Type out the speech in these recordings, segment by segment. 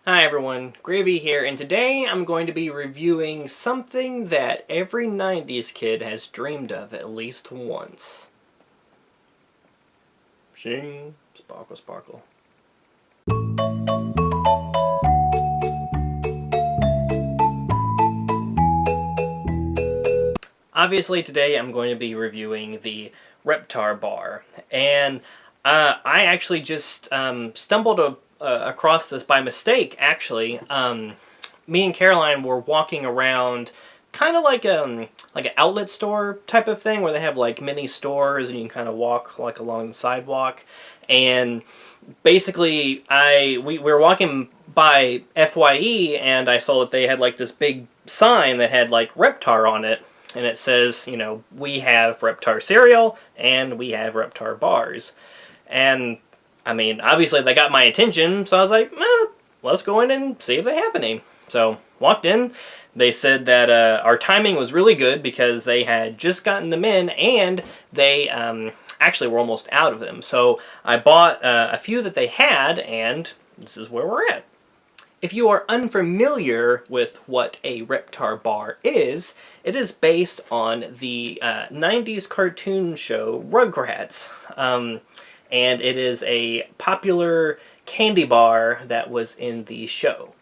Hi everyone, Gravy here, and today I'm going to be reviewing something that every 90s kid has dreamed of at least once. Shing, sparkle, sparkle. Obviously today I'm going to be reviewing the Reptar Bar, and I actually just stumbled across this by mistake, actually. Me and Caroline were walking around kind of like an outlet store type of thing where they have like mini stores and you can kind of walk like along the sidewalk. And basically we were walking by FYE and I saw that they had like this big sign that had like Reptar on it, and it says, you know, we have Reptar cereal and we have Reptar bars. And I mean, obviously they got my attention, so I was like, let's go in and see if they have any. So walked in. They said that our timing was really good because they had just gotten them in and they actually were almost out of them. So I bought a few that they had, and this is where we're at. If you are unfamiliar with what a Reptar bar is, it is based on the 90s cartoon show Rugrats. And it is a popular candy bar that was in the show.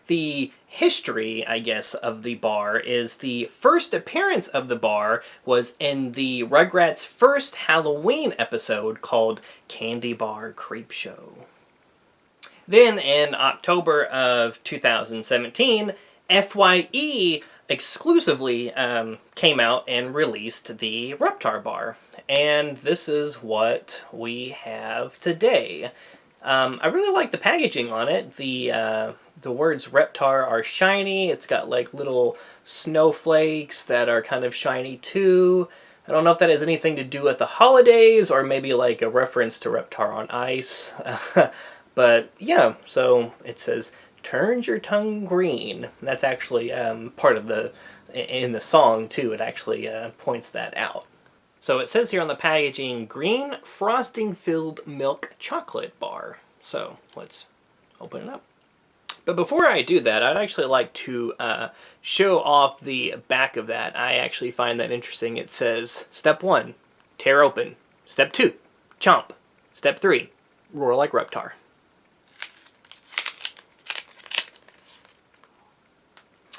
The history, I guess, of the bar is the first appearance of the bar was in the Rugrats' first Halloween episode called Candy Bar Creepshow. Then in October of 2017, FYE exclusively came out and released the Reptar Bar. And this is what we have today. I really like the packaging on it. The words Reptar are shiny. It's got like little snowflakes that are kind of shiny too. I don't know if that has anything to do with the holidays or maybe like a reference to Reptar on Ice. But yeah, so it says, turns your tongue green. That's actually part of in the song too. It actually points that out. So it says here on the packaging, green frosting-filled milk chocolate bar. So let's open it up. But before I do that, I'd actually like to show off the back of that. I actually find that interesting. It says, Step 1, tear open. Step 2, chomp. Step 3, roar like Reptar.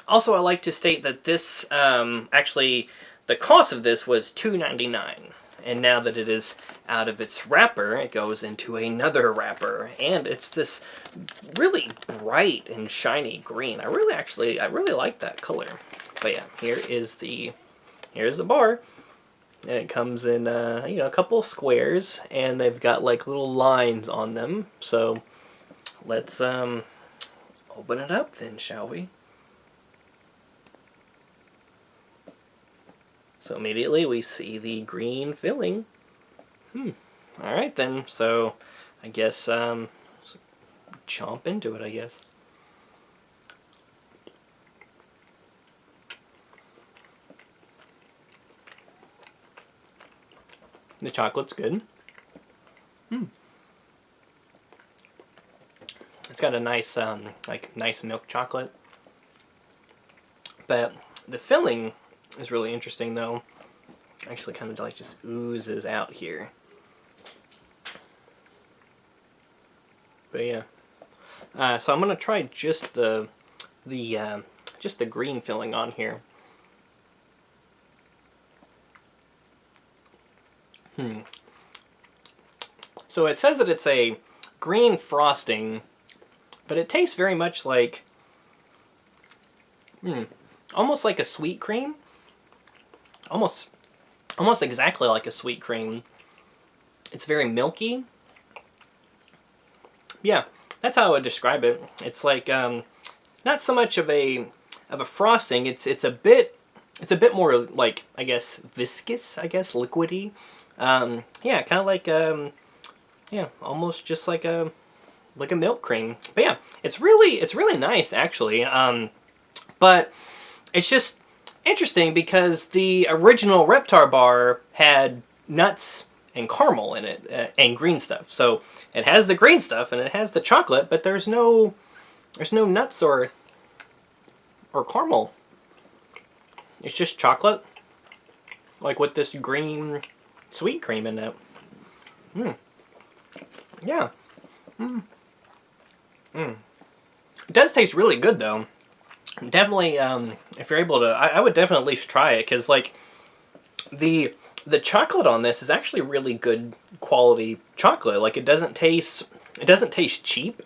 Also, I like to state that this, actually, the cost of this was $2.99. And now that it is out of its wrapper, it goes into another wrapper. And it's this really bright and shiny green. I really like that color. But yeah, here's the bar. And it comes in, you know, a couple squares. And they've got like little lines on them. So let's open it up then, shall we? So immediately we see the green filling. Alright then, so I guess chomp into it, I guess. The chocolate's good. It's got a nice, nice milk chocolate. But the filling is really interesting though. Actually kind of like just oozes out here. But yeah. So I'm gonna try just the green filling on here. So it says that it's a green frosting, but it tastes very much like almost like a sweet cream. Almost exactly like a sweet cream. It's very milky. Yeah, that's how I would describe it. It's like not so much of a frosting. It's a bit more like, I guess, viscous. I guess liquidy. Yeah, kind of like yeah, almost just like a milk cream. But yeah, it's really nice actually. But it's just interesting because the original Reptar bar had nuts and caramel in it, and green stuff. So it has the green stuff and it has the chocolate, but there's no nuts or caramel. It's just chocolate, like with this green sweet cream in it. Yeah. It does taste really good though. Definitely, if you're able to, I would definitely at least try it, because like the chocolate on this is actually really good quality chocolate. Like it doesn't taste cheap,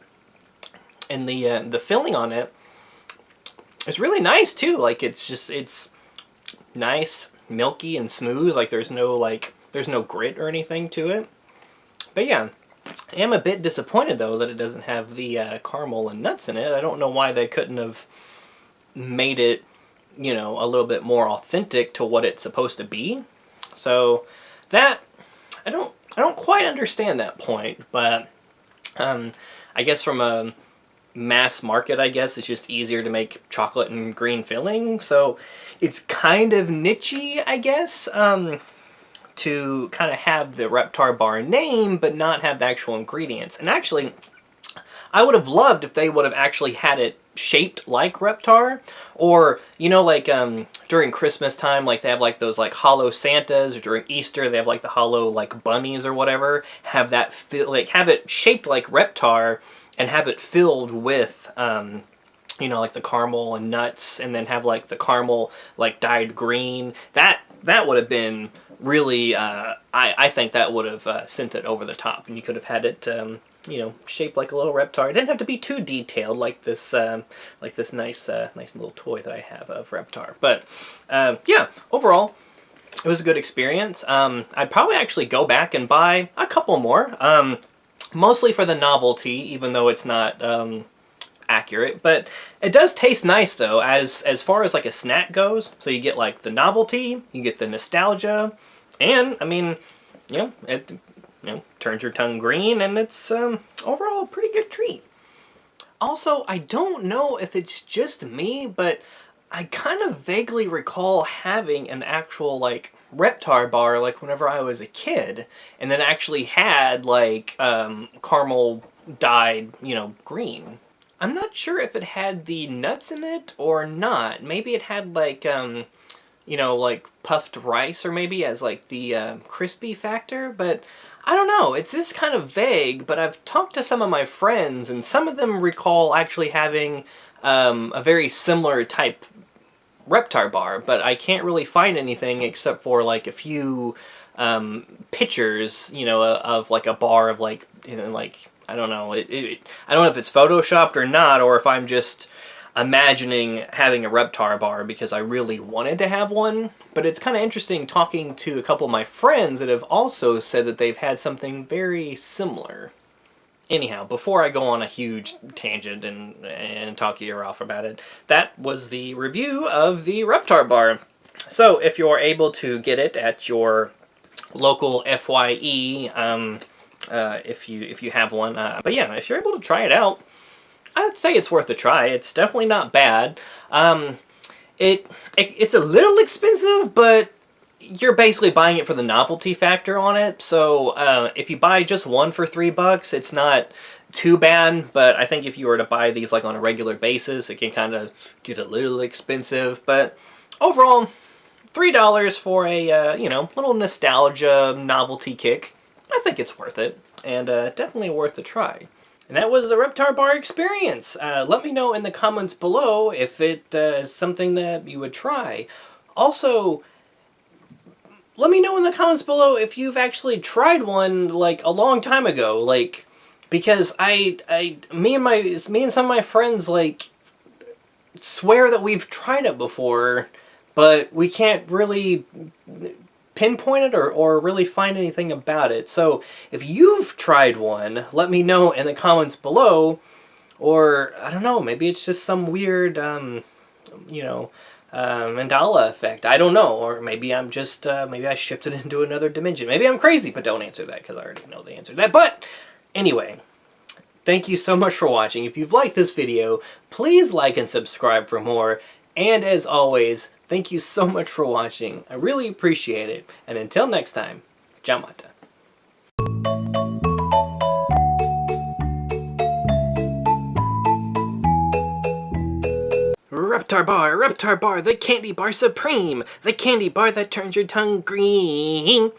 and the filling on it is really nice too. Like it's nice, milky and smooth. Like there's no grit or anything to it. But yeah, I am a bit disappointed though that it doesn't have the caramel and nuts in it. I don't know why they couldn't have made it, you know, a little bit more authentic to what it's supposed to be. So that I don't quite understand that point, but I guess from a mass market, I guess it's just easier to make chocolate and green filling, so it's kind of nichey, I guess, to kind of have the Reptar Bar name but not have the actual ingredients. And actually, I would have loved if they would have actually had it shaped like Reptar, or you know, like during Christmas time, like they have like those like hollow Santas, or during Easter they have like the hollow like bunnies or whatever. Have that have it shaped like Reptar and have it filled with you know, like the caramel and nuts, and then have like the caramel like dyed green. That would have been really I think that would have sent it over the top, and you could have had it you know, shaped like a little Reptar. It didn't have to be too detailed like this nice little toy that I have of Reptar. But yeah, overall, it was a good experience. I'd probably actually go back and buy a couple more, mostly for the novelty, even though it's not accurate. But it does taste nice though, as far as like a snack goes. So you get like the novelty, you get the nostalgia, and I mean, you know, it turns your tongue green, and it's overall a pretty good treat. Also, I don't know if it's just me, but I kind of vaguely recall having an actual like Reptar bar like whenever I was a kid, and then actually had like caramel dyed, you know, green. I'm not sure if it had the nuts in it or not. Maybe it had like you know, like puffed rice, or maybe as like the crispy factor, but I don't know. It's just kind of vague. But I've talked to some of my friends, and some of them recall actually having a very similar type Reptar bar, but I can't really find anything except for like a few pictures, you know, of like a bar of like, you know, like I don't know. I don't know if it's photoshopped or not, or if I'm just imagining having a Reptar bar because I really wanted to have one. But it's kind of interesting talking to a couple of my friends that have also said that they've had something very similar. Anyhow, before I go on a huge tangent and talk your ear off about it, that was the review of the Reptar bar. So if you're able to get it at your local FYE, if you have one, but yeah, if you're able to try it out, I'd say it's worth a try. It's definitely not bad. It's a little expensive, but you're basically buying it for the novelty factor on it. So if you buy just one for $3, it's not too bad. But I think if you were to buy these like on a regular basis, it can kind of get a little expensive. But overall, $3 for a you know, little nostalgia novelty kick, I think it's worth it, and definitely worth a try. And that was the Reptar Bar experience. Let me know in the comments below if it is something that you would try. Also, let me know in the comments below if you've actually tried one like a long time ago, like, because me and some of my friends like swear that we've tried it before, but we can't really pinpoint it or really find anything about it. So if you've tried one, let me know in the comments below. Or I don't know, maybe it's just some weird you know, Mandela effect. I don't know. Or maybe I'm just maybe I shifted into another dimension. Maybe I'm crazy, but don't answer that because I already know the answer to that. But anyway, thank you so much for watching. If you've liked this video, please like and subscribe for more. And as always, thank you so much for watching. I really appreciate it. And until next time, Jamata. Reptar Bar, the candy bar supreme, the candy bar that turns your tongue green.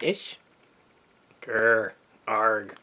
Ish. Grr. Arg.